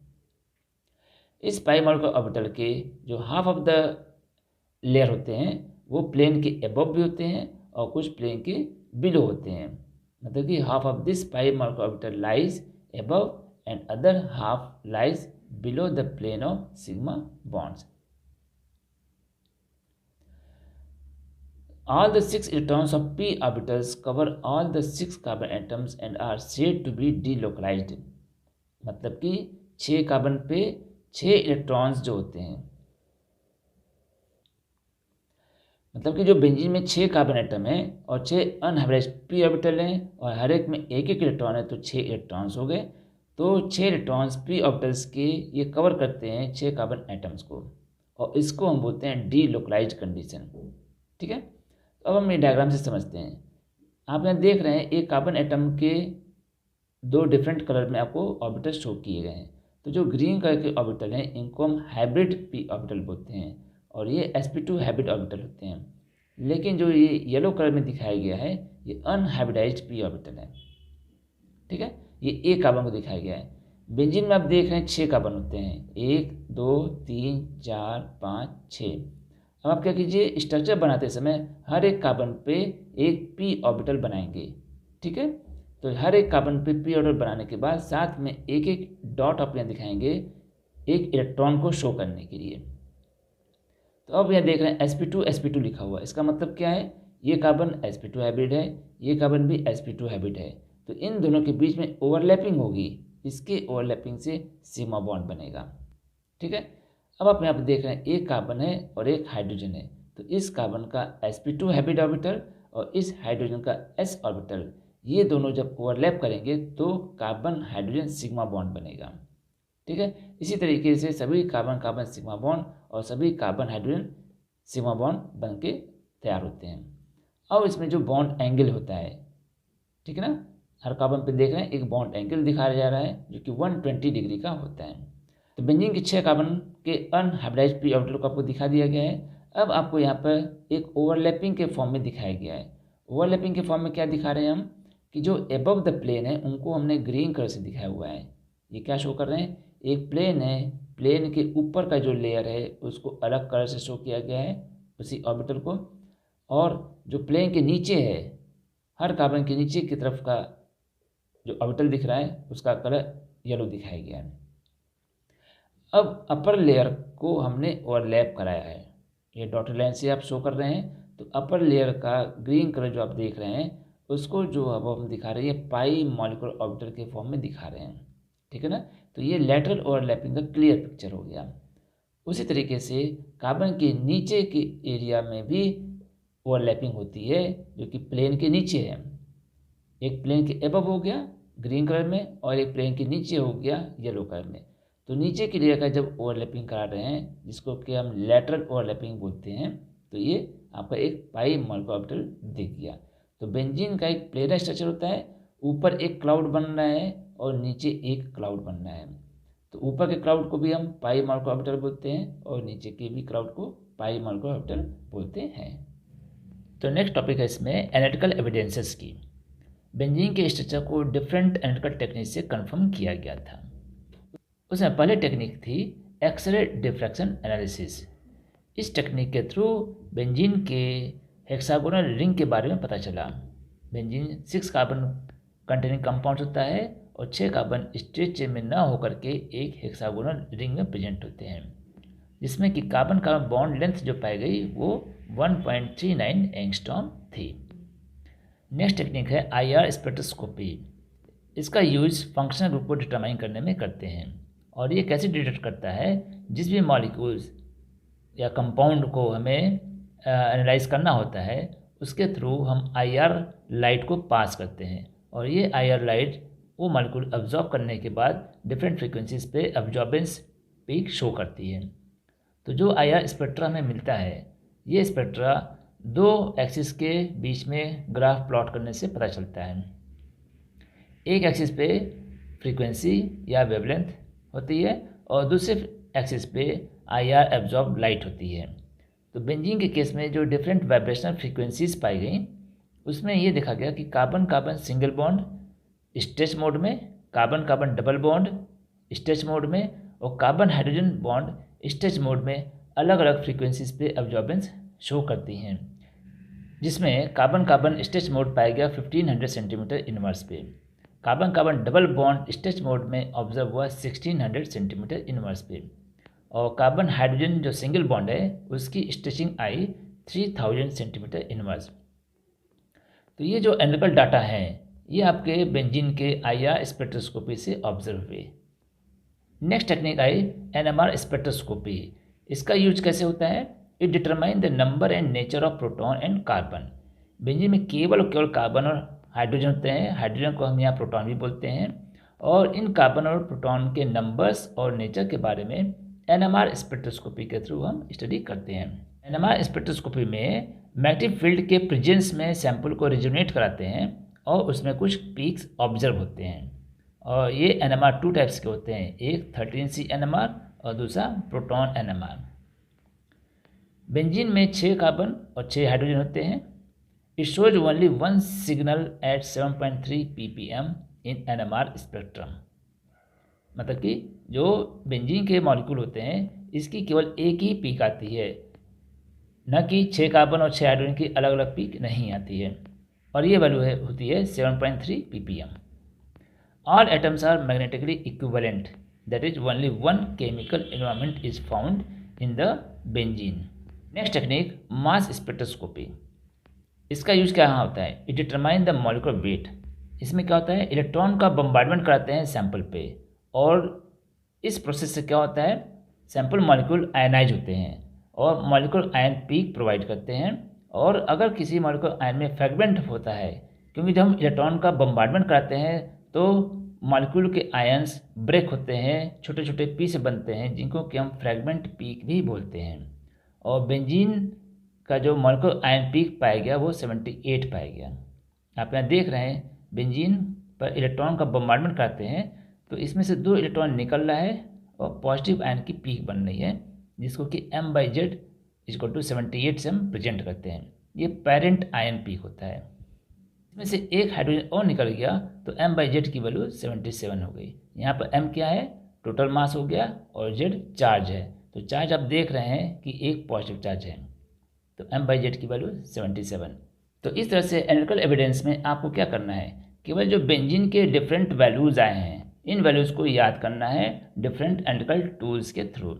इस पाई मॉलिक्यूलर ऑर्बिटल के जो हाफ ऑफ द लेयर होते हैं वो प्लेन के अबव भी होते हैं और कुछ प्लेन के बिलो होते हैं। मतलब कि half of this pi molecular orbital lies above and other half lies below the plane of sigma bonds. All the 6 electrons of p orbitals cover all the 6 carbon atoms and are said to be delocalized। मतलब कि 6 carbon पे 6 electrons जो होते हैं, मतलब कि जो benzene में 6 कार्बन एटम है और 6 अनहाइब्रिडाइज्ड p ऑर्बिटल हैं और हर एक में एक एक इलेक्ट्रॉन है, तो 6 इलेक्ट्रॉन्स हो गए। तो 6 इलेक्ट्रॉन्स p ऑर्बिटल्स के ये कवर करते हैं 6 कार्बन एटम्स को और इसको हम बोलते हैं डीलोकलाइज्ड कंडीशन। ठीक है, अब हम ये डायग्राम से समझते हैं। आप यहाँ देख रहे हैं एक कार्बन एटम के 2 डिफरेंट कलर में आपको ऑर्बिटल शो किए गए हैं। तो जो ग्रीन कलर के ऑर्बिटल हैं इनको हम हाइब्रिड p ऑर्बिटल बोलते हैं और ये sp2 हैबिट ऑर्बिटल होते हैं। लेकिन जो ये येलो कलर में दिखाया गया है ये अनहाइब्रिडाइज्ड p ऑर्बिटल है। ठीक है, ये एक कार्बन को दिखाया गया है। बेंजीन में आप देख रहे हैं 6 कार्बन होते हैं, 1 2 3 4 5 6। अब आप क्या कीजिए, स्ट्रक्चर बनाते समय हर एक कार्बन पे एक p ऑर्बिटल बनाएंगे। ठीक है, तो हर एक कार्बन पे p ऑर्बिटल बनाने के बाद साथ में एक एक डॉट आप यहाँ दिखाएंगे एक इलेक्ट्रॉन को शो करने के लिए। तो अब यहाँ देख रहे हैं sp2 लिखा हुआ है, इसका मतलब क्या है, ये कार्बन sp2 हाइब्रिड है, ये कार्बन भी sp2 हाइब्रिड है। तो इन दोनों के बीच में ओवरलैपिंग होगी, इसके ओवरलैपिंग से सिग्मा बॉन्ड बनेगा। ठीक है, अब आप यहाँ पर देख रहे हैं एक कार्बन है और एक हाइड्रोजन है, तो इस कार्बन का sp2 हाइब्रिड ऑर्बिटल और इस हाइड्रोजन का s ऑर्बिटल, ये दोनों जब ओवरलैप करेंगे तो कार्बन हाइड्रोजन सिग्मा बॉन्ड बनेगा। ठीक है, इसी तरीके से सभी कार्बन कार्बन सिग्मा बॉन्ड और सभी कार्बन हाइड्रोजन सिग्मा बॉन्ड बन के तैयार होते हैं। अब इसमें जो बॉन्ड एंगल होता है, ठीक है ना, हर कार्बन पे देख रहे हैं एक बॉन्ड एंगल दिखाया जा रहा है जो कि 120 डिग्री का होता है। तो बेंजीन के 6 कार्बन के अनहाइब्रिडाइज्ड p ऑर्बिटल को आपको दिखा दिया गया है। अब आपको यहाँ पर एक ओवरलैपिंग के फॉर्म में दिखाया गया है। ओवरलैपिंग के फॉर्म में क्या दिखा रहे हैं हम, कि जो एबव द प्लेन है उनको हमने ग्रीन कलर से दिखाया हुआ है। ये क्या शो कर रहे हैं, एक प्लेन है, प्लेन के ऊपर का जो लेयर है उसको अलग कलर से शो किया गया है उसी ऑर्बिटल को, और जो प्लेन के नीचे है, हर कार्बन के नीचे की तरफ का जो ऑर्बिटल दिख रहा है उसका कलर येलो दिखाया गया है। अब अपर लेयर को हमने ओवरलैप कराया है, ये डॉटेड लाइन से आप शो कर रहे हैं। तो अपर लेयर का ग्रीन कलर जो आप देख रहे हैं उसको जो अब हम दिखा रहे हैं पाई मॉलिक्यूलर ऑर्बिटल के फॉर्म में दिखा रहे हैं। ठीक है ना, तो ये लेटरल ओवरलैपिंग का क्लियर पिक्चर हो गया। उसी तरीके से कार्बन के नीचे के एरिया में भी ओवरलैपिंग होती है जो कि प्लेन के नीचे है। एक प्लेन के एबव हो गया ग्रीन कलर में और एक प्लेन के नीचे हो गया येलो कलर में। तो नीचे की लेयर का जब ओवरलैपिंग करा रहे हैं जिसको कि हम लेटरल ओवरलैपिंग बोलते हैं, तो ये आपका एक पाई मॉलिक्यूलर ऑर्बिटल दिख गया। तो बेंजीन का एक प्लेनर स्ट्रक्चर होता है, ऊपर एक क्लाउड बन रहा है और नीचे एक क्लाउड बन रहा है। तो ऊपर के क्लाउड को भी हम पाई मॉलिक्यूलर ऑर्बिटल बोलते हैं और नीचे के भी क्लाउड को पाई मॉलिक्यूलर ऑर्बिटल बोलते हैं। तो नेक्स्ट टॉपिक है इसमें एनालिटिकल एविडेंसेस की। बेंजीन के स्ट्रक्चर को डिफरेंट एनालिटिकल टेक्निक से कंफर्म किया गया था। उसमें पहले टेक्निक थी एक्सरे डिफ्रैक्शन एनालिसिस। इस टेक्निक के थ्रू बेंजीन के हेक्सागोनल रिंग के बारे में पता चला। बेंजीन 6 कार्बन कंटेनिंग कंपाउंड होता है और 6 कार्बन स्ट्रेट चेन में न होकर के एक हेक्सागोनल रिंग में प्रेजेंट होते हैं, जिसमें कि कार्बन कार्बन बॉन्ड लेंथ जो पाई गई वो 1.39 एंगस्ट्रॉम थी। नेक्स्ट टेक्निक है IR स्पेक्ट्रोस्कोपी। इसका यूज फंक्शनल ग्रुप को डिटरमाइन करने में करते हैं और ये कैसे डिटेक्ट करता है, जिस भी मॉलिक्यूल्स या कंपाउंड को हमें एनालाइज करना होता है उसके थ्रू हम IR लाइट को पास करते हैं और ये IR लाइट वो मॉलिक्यूल अब्जॉर्ब करने के बाद डिफरेंट फ्रीक्वेंसीज पे अब्जॉर्बेंस पीक शो करती है। तो जो IR स्पेक्ट्रा हमें मिलता है, ये स्पेक्ट्रा 2 एक्सिस के बीच में ग्राफ प्लॉट करने से पता चलता है। एक एक्सिस पे फ्रीक्वेंसी या वेवलेंथ होती है और दूसरे एक्सिस पे IR एब्जॉर्ब लाइट होती है। तो बेंजीन के केस में जो डिफरेंट वाइब्रेशनल फ्रीक्वेंसीज पाई गई उसमें ये देखा गया कि carbon carbon single bond stretch mode में, carbon carbon double bond stretch mode में और carbon hydrogen bond stretch mode में अलग अलग फ्रीक्वेंसीज पे अब्जॉर्बेंस शो करती हैं, जिसमें कार्बन कार्बन स्ट्रेच मोड पाया गया 1500 सेंटीमीटर इनवर्स पे। Carbon carbon double bond stretch mode में ऑब्जर्व हुआ 1600 सेंटीमीटर इनवर्स पे और कार्बन हाइड्रोजन जो सिंगल बॉन्ड है उसकी स्ट्रेचिंग आई 3000 सेंटीमीटर इनवर्स। तो ये जो एनालिटिकल डाटा हैं ये आपके बेंजीन के IR स्पेक्ट्रोस्कोपी से ऑब्जर्व हुए। नेक्स्ट टेक्निक आई NMR स्पेक्ट्रोस्कोपी। इसका यूज कैसे होता है, it determine the number and nature of proton and carbon. Benzene में केवल कार्बन और हाइड्रोजन होते हैं, हाइड्रोजन को हम यहाँ प्रोटॉन भी बोलते हैं, और इन कार्बन और प्रोटॉन के नंबर्स और नेचर के बारे में NMR स्पेक्ट्रोस्कोपी के थ्रू हम स्टडी करते हैं। NMR स्पेक्ट्रोस्कोपी में मैग्नेटिक फील्ड के प्रेजेंस में सैंपल को रिजोनेट कराते हैं और उसमें कुछ पीक्स ऑब्जर्व होते हैं और ये NMR 2 टाइप्स के होते हैं, एक 13C NMR और दूसरा प्रोटॉन NMR। बेंजीन में 6 कार्बन और 6 हाइड्रोजन होते हैं। It shows only one signal eight 7.3 ppm in NMR spectrum. मतलब कि जो बेंजीन के मॉलिक्यूल होते हैं इसकी केवल एक ही पीक आती है, न कि 6 कार्बन और 6 हाइड्रोजन की अलग अलग पीक नहीं आती है, और ये वैल्यू होती है 7.3 ppm। All atoms are magnetically equivalent, that is only one chemical environment is found in the benzene. Next technique, mass spectroscopy. इसका यूज क्या होता है? It determine the molecular weight. इसमें क्या होता है, इलेक्ट्रॉन का बम्बार्डमेंट कराते हैं सैंपल पे, और इस प्रोसेस से क्या होता है, सैंपल मॉलिक्यूल आयनाइज होते हैं और मॉलिक्यूलर आयन पीक प्रोवाइड करते हैं। और अगर किसी मॉलिक्यूलर आयन में फ्रैगमेंट होता है, क्योंकि जब हम इलेक्ट्रॉन का बम्बार्डमेंट कराते हैं तो मॉलिक्यूल के आयन्स ब्रेक होते हैं, छोटे छोटे पीस बनते हैं, जिनको कि हम फ्रैगमेंट पीक भी बोलते हैं। और बेंजीन का जो मॉलिक्यूलर आयन पीक पाया गया वो 78 पाया गया। आप यहाँ देख रहे हैं बेंजीन पर इलेक्ट्रॉन का बम्बार्डमेंट करते हैं तो इसमें से 2 इलेक्ट्रॉन निकल रहा है और पॉजिटिव आयन की पीक बन रही है, जिसको कि m/z = 78 से हम प्रेजेंट करते हैं। ये पेरेंट आयन पीक होता है। इसमें से एक हाइड्रोजन और निकल गया तो m/z की वैल्यू 77 हो गई। यहाँ पर m क्या है, टोटल मास हो गया, और z चार्ज है। तो चार्ज आप देख रहे हैं कि एक पॉजिटिव चार्ज है, तो m/z की वैल्यू 77। तो इस तरह से एनालिटिकल एविडेंस में आपको क्या करना है, केवल जो बेंजीन के डिफरेंट वैल्यूज़ आए हैं इन वैल्यूज़ को याद करना है डिफरेंट एनालिटिकल टूल्स के थ्रू।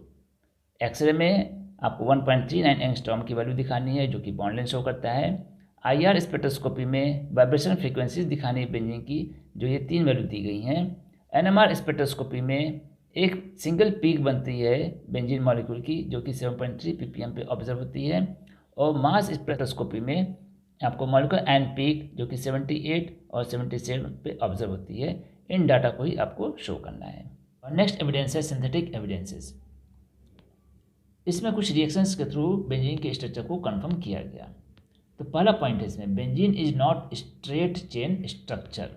एक्सरे में आपको 1.39 एंगस्ट्रॉम की वैल्यू दिखानी है जो कि बॉन्ड लेंथ शो करता है। IR स्पेक्ट्रोस्कोपी में वाइब्रेशन फ्रीक्वेंसीज दिखानी है बेंजीन की, जो ये 3 वैल्यू दी गई हैं। NMR स्पेक्ट्रोस्कोपी में एक सिंगल पीक बनती है बेंजीन मॉलिक्यूल की जो कि 7.3 ppm पे ऑब्जर्व होती है। और मास स्पेक्ट्रोस्कोपी में आपको मॉलिक्यूलर आयन पीक जो कि 78 और 77 पे ऑब्जर्व होती है। इन डाटा को ही आपको शो करना है। और नेक्स्ट एविडेंस है सिंथेटिक एविडेंसेस। इसमें कुछ रिएक्शंस के थ्रू बेंजीन के स्ट्रक्चर को कंफर्म किया गया। तो पहला पॉइंट है इसमें, benzene is not straight chain structure.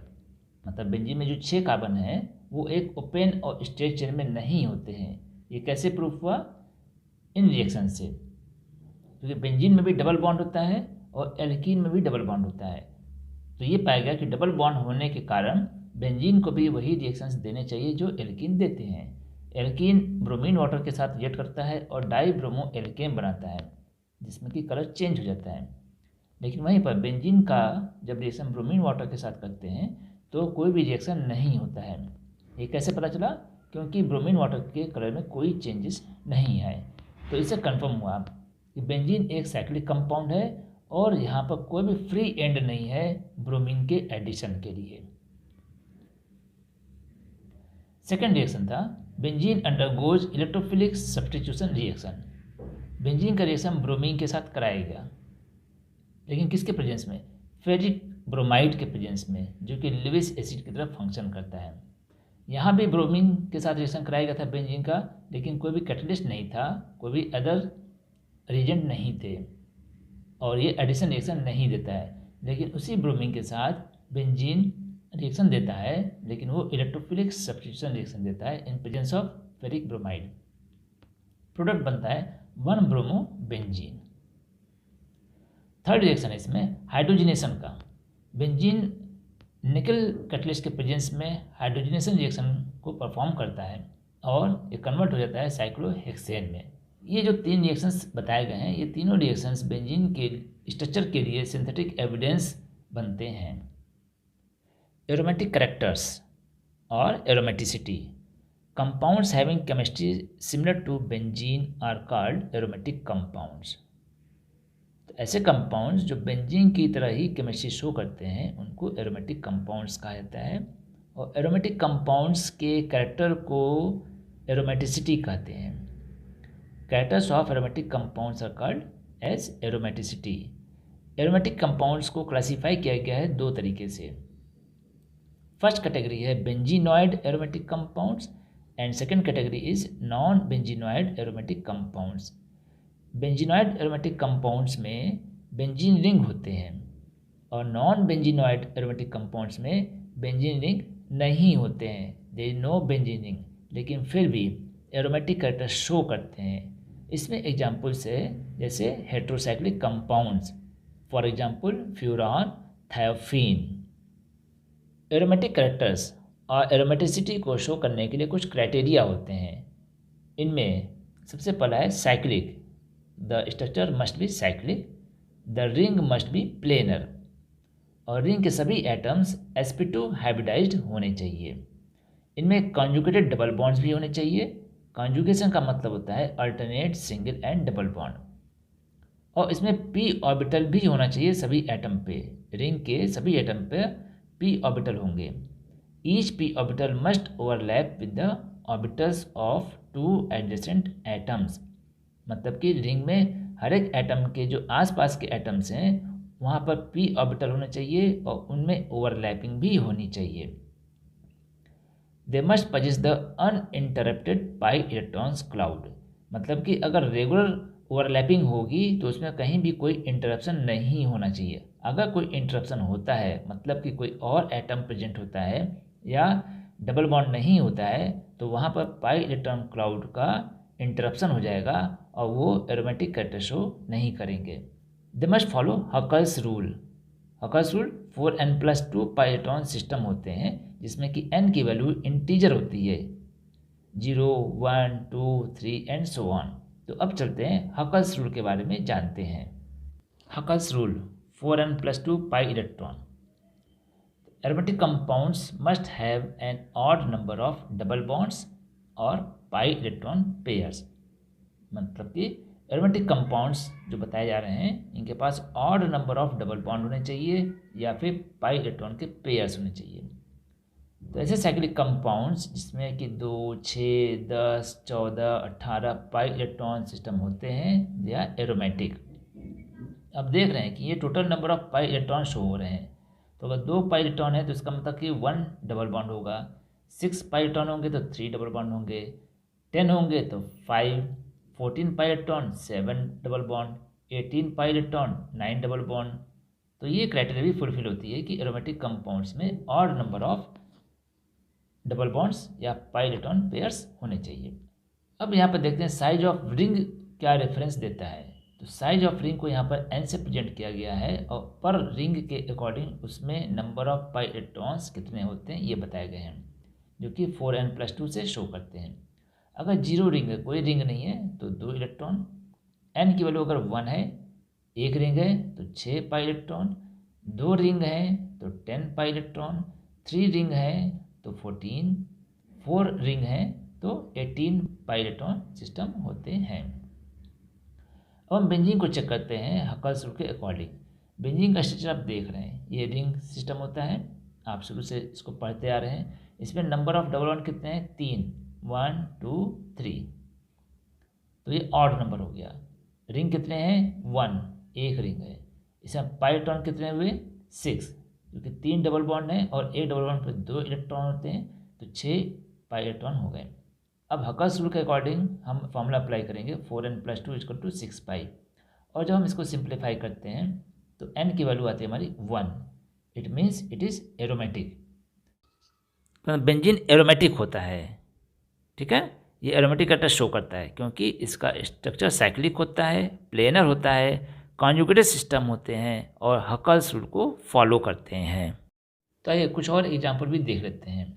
मतलब बेंजीन में जो 6 कार्बन है वो एक ओपन और स्ट्रेट चेन में नहीं होते हैं। ये कैसे प्रूफ हुआ, इन रिएक्शन से, क्योंकि बेंजीन में भी डबल बॉन्ड होता है और एल्कीन में भी डबल बॉन्ड होता है। तो ये पाया गया कि डबल बॉन्ड होने के कारण बेंजीन को भी वही रिएक्शंस देने चाहिए जो एल्कीन देते हैं। एल्कीन ब्रोमीन वाटर के साथ रिएक्ट करता है और डाई ब्रोमो एल्केन बनाता है, जिसमें कि कलर चेंज हो जाता है। लेकिन वहीं पर बेंजीन का जब रिएक्शन ब्रोमीन वाटर के साथ करते हैं तो कोई भी रिएक्शन नहीं होता है। ये कैसे पता चला, क्योंकि ब्रोमीन वाटर के कलर में कोई चेंजेस नहीं आए। तो इससे कंफर्म हुआ कि बेंजीन एक साइक्लिक कंपाउंड है और यहाँ पर कोई भी फ्री एंड नहीं है ब्रोमीन के एडिशन के लिए। सेकेंड रिएक्शन था benzene undergoes electrophilic substitution reaction. Benzene का रिएक्शन ब्रोमीन के साथ कराया गया, लेकिन किसके प्रेजेंस में, फेरिक ब्रोमाइड के प्रेजेंस में, जो कि लिविस एसिड की तरह फंक्शन करता है। यहाँ भी ब्रोमीन के साथ रिएक्शन कराया गया था बेंजीन का, लेकिन कोई भी कैटलिस्ट नहीं था, कोई भी अदर रीजेंट नहीं थे और ये एडिशन रिएक्शन नहीं देता है। लेकिन उसी ब्रोमीन के साथ बेंजीन रिएक्शन देता है, लेकिन वो इलेक्ट्रोफिलिक सब्स्टिट्यूशन रिएक्शन देता है in presence of ferric bromide. Product बनता है 1 ब्रोमो बेंजीन। थर्ड रिएक्शन है इसमें हाइड्रोजिनेशन का। बेंजीन निकल कैटलिस्ट के प्रेजेंस में हाइड्रोजिनेशन रिएक्शन को परफॉर्म करता है और ये कन्वर्ट हो जाता है साइक्लोहेक्सेन में। ये जो 3 रिएक्शंस बताए गए हैं, ये तीनों रिएक्शंस बेंजीन के स्ट्रक्चर के लिए सिंथेटिक एविडेंस बनते हैं। एरोमेटिक कैरेक्टर्स और aromaticity. Compounds having chemistry similar to benzene are called aromatic compounds. तो ऐसे कंपाउंड्स जो बेंजीन की तरह ही केमिस्ट्री शो करते हैं उनको एरोमेटिक कंपाउंड्स कहा जाता है। और एरोमेटिक कंपाउंड्स के कैरेक्टर को एरोमेटिसिटी कहते हैं। Characters of aromatic compounds are called as aromaticity. Aromatic compounds को क्लासीफाई किया गया है 2 तरीके से। फर्स्ट कैटेगरी है benzenoid aromatic compounds and second category is non benzenoid aromatic compounds. Benzenoid aromatic compounds में बेंजीन रिंग होते हैं और नॉन बेंजीनॉइड एरोमेटिक कंपाउंड्स में बेंजीन रिंग नहीं होते हैं, there is no benzene ring, लेकिन फिर भी एरोमेटिक कैरेक्टर शो करते हैं। इसमें एग्जाम्पल्स है जैसे heterocyclic compounds, for example furan, thiophene. Aromatic characters और एरोमेटिसिटी को शो करने के लिए कुछ क्राइटेरिया होते हैं। इनमें सबसे पहला है cyclic, the structure must be cyclic, the ring must be planar, और रिंग के सभी एटम्स sp2 हाइब्रिडाइज्ड होने चाहिए। इनमें कॉन्जुगेटेड डबल बॉन्ड्स भी होने चाहिए। कॉन्जुगेशन का मतलब होता है alternate single and double bond, और इसमें p ऑर्बिटल भी होना चाहिए सभी एटम पे। रिंग के सभी एटम पे p ऑर्बिटल होंगे। Each p orbital must overlap with the orbitals of 2 adjacent atoms, मतलब कि रिंग में हर एक एटम के जो आसपास के एटम्स हैं वहाँ पर p ऑर्बिटल होना चाहिए और उनमें ओवरलैपिंग भी होनी चाहिए। They must possess the uninterrupted pi electrons cloud, मतलब कि अगर रेगुलर ओवरलैपिंग होगी तो उसमें कहीं भी कोई इंटरप्शन नहीं होना चाहिए। अगर कोई इंटरप्शन होता है, मतलब कि कोई और एटम प्रेजेंट होता है या डबल बॉन्ड नहीं होता है, तो वहाँ पर पाई इलेक्ट्रॉन क्लाउड का इंटरप्शन हो जाएगा और वो एरोमेटिक कैरेक्टर शो नहीं करेंगे। They must follow Huckel's rule. Huckel's rule 4n+2 pi electron system होते हैं जिसमें कि n की वैल्यू इंटीजर होती है, 0, 1, 2, 3 एंड सो ऑन। तो अब चलते हैं हकल्स रूल के बारे में जानते हैं। Huckel's rule 4n+2 pi electron. Aromatic compounds must have an odd number of double bonds और पाई इलेक्ट्रॉन पेयर्स, मतलब कि एरोमेटिक कंपाउंड्स जो बताए जा रहे हैं इनके पास odd number of double bond होने चाहिए या फिर पाई इलेक्ट्रॉन के पेयर्स होने चाहिए। तो ऐसे साइक्लिक कंपाउंड्स जिसमें कि 2, 6, 10, 14, 18 पाई इलेक्ट्रॉन सिस्टम होते हैं, दे आर एरोमेटिक। अब देख रहे हैं कि ये total number of pi electron show हो रहे हैं। तो अगर 2 पाई इलेक्ट्रॉन है तो इसका मतलब कि 1 डबल बॉन्ड होगा, 6 पाई इलेक्ट्रॉन होंगे तो 3 डबल बॉन्ड होंगे, 10 होंगे तो 5, 14 pi electron 7 double bond, 18 pi electron 9 double bond. तो ये क्राइटेरिया भी फुलफिल होती है कि एरोमेटिक कंपाउंड्स में odd number of double bonds या पाई इलेक्ट्रॉन पेयर्स होने चाहिए। अब यहाँ पर देखते हैं साइज ऑफ रिंग क्या रेफरेंस देता है। तो साइज ऑफ रिंग को यहाँ पर n से प्रेजेंट किया गया है और पर रिंग के अकॉर्डिंग उसमें नंबर ऑफ पाई इलेक्ट्रॉन्स कितने होते हैं ये बताए गए हैं, जो कि 4n+2 से शो करते हैं। अगर 0 रिंग है, कोई रिंग नहीं है, तो 2 इलेक्ट्रॉन। n की वैल्यू अगर 1 है, 1 रिंग है तो 6 पाई इलेक्ट्रॉन, 2 रिंग है तो 10 पाई इलेक्ट्रॉन, 3 रिंग है तो 14, 4 रिंग है तो 18 पाई इलेक्ट्रॉन सिस्टम होते हैं। अब हम बेंजीन को चेक करते हैं हकल्स रूल के अकॉर्डिंग। बेंजीन का स्ट्रक्चर आप देख रहे हैं, ये रिंग सिस्टम होता है, आप शुरू से इसको पढ़ते आ रहे हैं। इसमें नंबर ऑफ डबल बॉन्ड कितने हैं? 3, 1, 2, 3। तो ये ऑड नंबर हो गया। रिंग कितने हैं? 1, एक रिंग है। इसमें पाई इलेक्ट्रॉन कितने हुए? 6, क्योंकि 3 डबल बॉन्ड है और एक डबल बॉन्ड पर 2 इलेक्ट्रॉन होते हैं, तो 6 पाई इलेक्ट्रॉन हो गए। अब हकल्स रूल के अकॉर्डिंग हम फॉर्मूला अप्लाई करेंगे 4n+2 = 6 पाई, और जब हम इसको सिंप्लीफाई करते हैं तो n की वैल्यू आती है हमारी 1। It means it is aromatic. तो बेंजीन एरोमेटिक होता है, ठीक है। ये एरोमेटिक कैरेक्टर शो करता है क्योंकि इसका स्ट्रक्चर साइक्लिक होता है, प्लेनर होता है, कॉन्जुगेटेड सिस्टम होते हैं और हकल्स रूल को फॉलो करते हैं। तो आइए कुछ और एग्जाम्पल भी देख लेते हैं।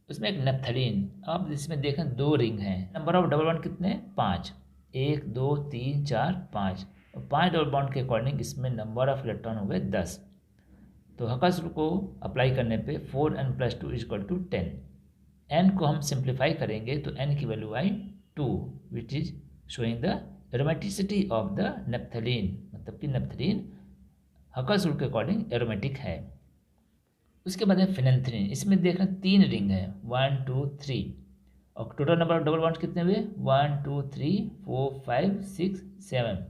उसमें एक नेप्थलीन, आप इसमें देखें 2 रिंग हैं, नंबर ऑफ डबल बॉन्ड कितने? 5, 1, 2, 3, 4, 5, और 5 डबल बॉन्ड के अकॉर्डिंग इसमें नंबर ऑफ इलेक्ट्रॉन हो गए 10। तो हकल्स रूल को अप्लाई करने पे 4n+2 = 10। n को हम सिंप्लीफाई करेंगे तो n की value I 2, which is showing the aromaticity of the naphthalene, मतलब कि नेप्थलीन हकल्स रूल के अकॉर्डिंग एरोमेटिक है। उसके बाद है फिनेंथ्रीन, इसमें देखना 3 रिंग है, 1, 2, 3, और total number of double bonds कितने हुए? 1, 2, 3, 4, 5, 6, 7।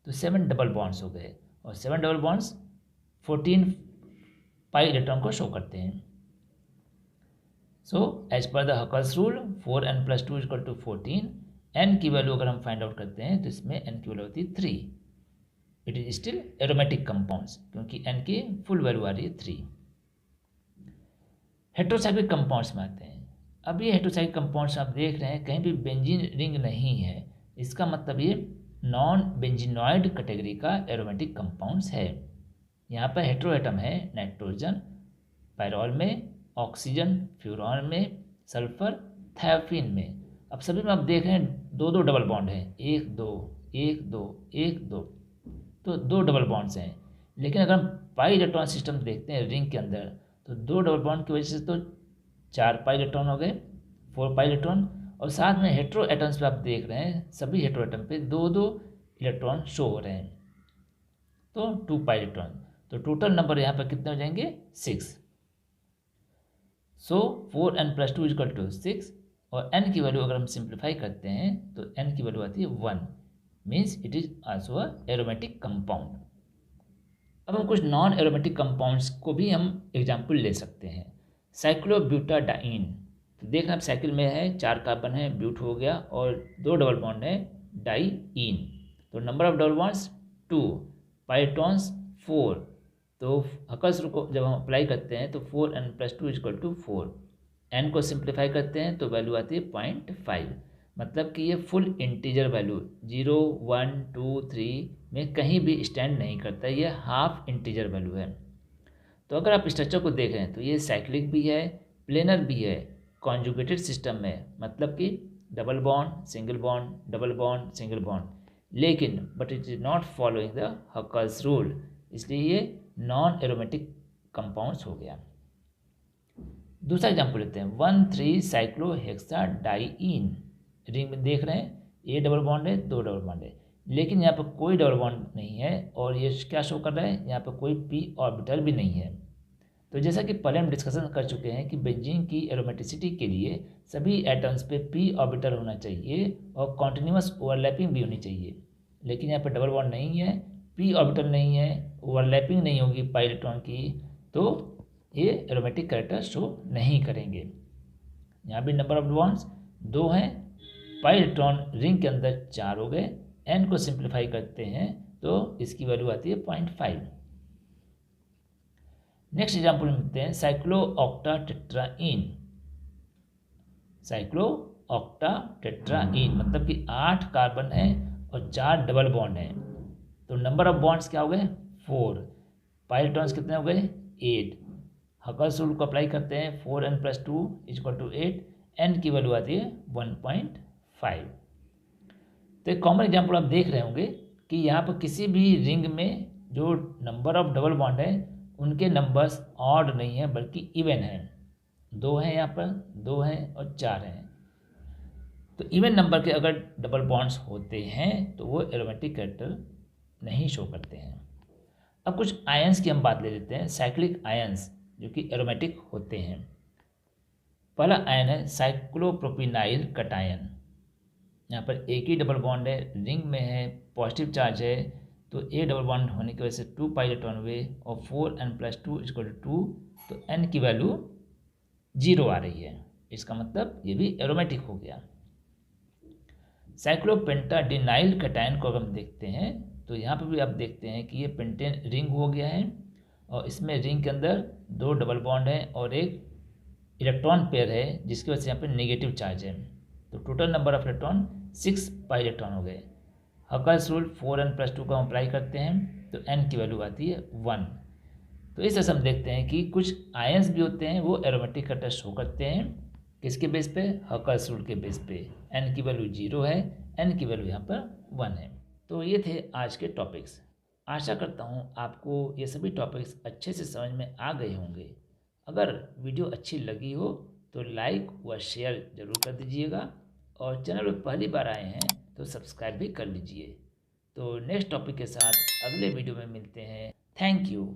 तो 7 डबल बॉन्ड्स हो गए, और 7 डबल बॉन्ड्स 14 पाई इलेक्ट्रॉन को शो करते हैं। So as per the Huckel's rule 4n+2 = 14। n की वैल्यू अगर हम फाइंड आउट करते हैं तो इसमें n की वैल्यू होती है 3। It is still aromatic compounds क्योंकि n की फुल वैल्यू आ रही है 3। हेट्रोसाइक्लिक कंपाउंड्स में आते हैं। अब ये हेट्रोसाइक्लिक कंपाउंड्स आप देख रहे हैं कहीं भी बेंजीन रिंग नहीं है, इसका मतलब ये नॉन बेंजीनॉइड कैटेगरी का एरोमेटिक कंपाउंड्स है। यहाँ पर हेटेरो एटम है नाइट्रोजन पायरॉल में, ऑक्सीजन फ्यूरॉन में, सल्फर थायोफिन में। अब सभी में आप देख रहे हैं दो दो डबल बॉन्ड हैं, एक दो एक दो एक दो, तो दो डबल बॉन्ड्स हैं। लेकिन अगर हम पाई इलेक्ट्रॉन सिस्टम देखते हैं रिंग के अंदर, तो दो डबल बॉन्ड की वजह से तो 4 पाई इलेक्ट्रॉन हो गए, 4 पाई इलेक्ट्रॉन, और साथ में हेटेरो एटम्स पे आप देख रहे हैं सभी हेटेरो एटम पे दो दो इलेक्ट्रॉन शो हो रहे हैं, तो 2 पाई इलेक्ट्रॉन। तो टोटल नंबर यहाँ पर कितने हो जाएंगे 6। सो 4n + 2 = 6, और n की वैल्यू अगर हम सिंप्लीफाई करते हैं तो n की वैल्यू आती है 1, means it is also a aromatic compound. अब हम कुछ नॉन एरोमेटिक कंपाउंड्स को भी हम एग्जाम्पल ले सकते हैं। साइक्लोब्यूटाडाइन, तो देखना आप साइकिल में है 4 कार्बन है, ब्यूट हो गया, और 2 डबल बॉन्ड है डाइईन, तो नंबर ऑफ डबल बॉन्ड्स 2, पाइलेट्रॉन्स 4। तो हकस रूल को जब हम अप्लाई करते हैं तो 4n + 2 = 4, n को सिंप्लीफाई करते हैं तो वैल्यू आती है 0.5, मतलब कि ये फुल इंटीजर वैल्यू 0 1 2 3 में कहीं भी स्टैंड नहीं करता, ये हाफ इंटीजर वैल्यू है। तो अगर आप स्ट्रक्चर को देख रहे हैं तो ये साइक्लिक भी है, प्लेनर भी है, कॉन्जुगेटेड सिस्टम में, मतलब कि double bond single bond double bond single bond, लेकिन but it is not following the Huckel's rule, इसलिए ये नॉन एरोमेटिक कंपाउंड्स हो गया। दूसरा एग्जाम्पल लेते हैं 1,3 साइक्लोहेक्साडाइईन, रिंग में देख रहे हैं ए डबल बॉन्ड है, 2 डबल बॉन्ड है, लेकिन यहाँ पर कोई डबल बॉन्ड नहीं है, और ये क्या शो कर रहा है, यहाँ पर कोई p ऑर्बिटल भी नहीं है। तो जैसा कि पहले हम डिस्कशन कर चुके हैं कि बेंजीन की एरोमेटिसिटी के लिए सभी एटम्स पे p ऑर्बिटल होना चाहिए और कॉन्टिन्यूस ओवरलैपिंग भी होनी चाहिए, लेकिन यहाँ पर डबल बॉन्ड नहीं है, p ऑर्बिटल नहीं है, ओवरलैपिंग नहीं होगी पाई इलेक्ट्रॉन की, तो ये एरोमेटिक कैरेक्टर शो नहीं करेंगे। यहाँ भी नंबर ऑफ बॉन्ड्स 2 हैं, पाई इलेक्ट्रॉन रिंग के अंदर 4 हो गए, n को सिंप्लीफाई करते हैं तो इसकी वैल्यू आती है 0.5। नेक्स्ट एग्जाम्पल मिलते हैं साइक्लोऑक्टाटेट्राईन। साइक्लोऑक्टाटेट्राईन मतलब कि 8 कार्बन है और 4 डबल बॉन्ड है, तो नंबर ऑफ बॉन्ड्स क्या हो गए 4, पाई इलेक्ट्रॉन्स कितने हो गए 8। हकर्स रूल को अप्लाई करते हैं 4n + 2 = 8, n की वैल्यू आती है 1.5। तो एक कॉमन एग्जाम्पल आप देख रहे होंगे कि यहाँ पर किसी भी रिंग में जो नंबर ऑफ डबल बॉन्ड है उनके नंबर्स ऑड नहीं है बल्कि इवन है, 2 हैं यहाँ पर, 2 हैं और 4 हैं। तो इवन नंबर के अगर डबल बॉन्ड्स होते हैं तो वो एरोमेटिक कैरेक्टर नहीं शो करते हैं। अब कुछ आयंस की हम बात ले लेते हैं, साइक्लिक आयंस जो कि एरोमेटिक होते हैं। पहला आयन है साइक्लोप्रोपिनाइल कटायन, यहाँ पर एक ही डबल बॉन्ड है, रिंग में है, पॉजिटिव चार्ज है, तो ए डबल बॉन्ड होने की वजह से 2 पाई इलेक्ट्रॉन हुए, और 4n + 2 = 2, तो n की वैल्यू 0 आ रही है, इसका मतलब ये भी एरोमेटिक हो गया। साइक्लोपेंटाडिनाइल कटायन को अगर हम देखते हैं तो यहाँ पर भी आप देखते हैं कि ये पेंटेन रिंग हो गया है, और इसमें रिंग के अंदर 2 डबल बॉन्ड है और एक इलेक्ट्रॉन पेयर है, जिसकी वजह से यहाँ पर नेगेटिव चार्ज है, तो total number of electron 6 pi electron हो गए। हकर्स रूल 4n + 2 का अप्लाई करते हैं तो n की वैल्यू आती है 1। तो इस तरह से हम देखते हैं कि कुछ आयंस भी होते हैं वो एरोमेटिक कैरेक्टर शो करते हैं, किसके बेस पे, हकर्स रूल के बेस पे। n की वैल्यू 0 है, n की वैल्यू यहाँ पर 1 है। तो ये थे आज के टॉपिक्स। आशा करता हूँ आपको ये सभी टॉपिक्स अच्छे से समझ में आ गए होंगे। अगर वीडियो अच्छी लगी हो तो लाइक व शेयर ज़रूर कर दीजिएगा, और चैनल पर पहली बार आए हैं तो सब्सक्राइब भी कर लीजिए। तो नेक्स्ट टॉपिक के साथ अगले वीडियो में मिलते हैं। Thank you.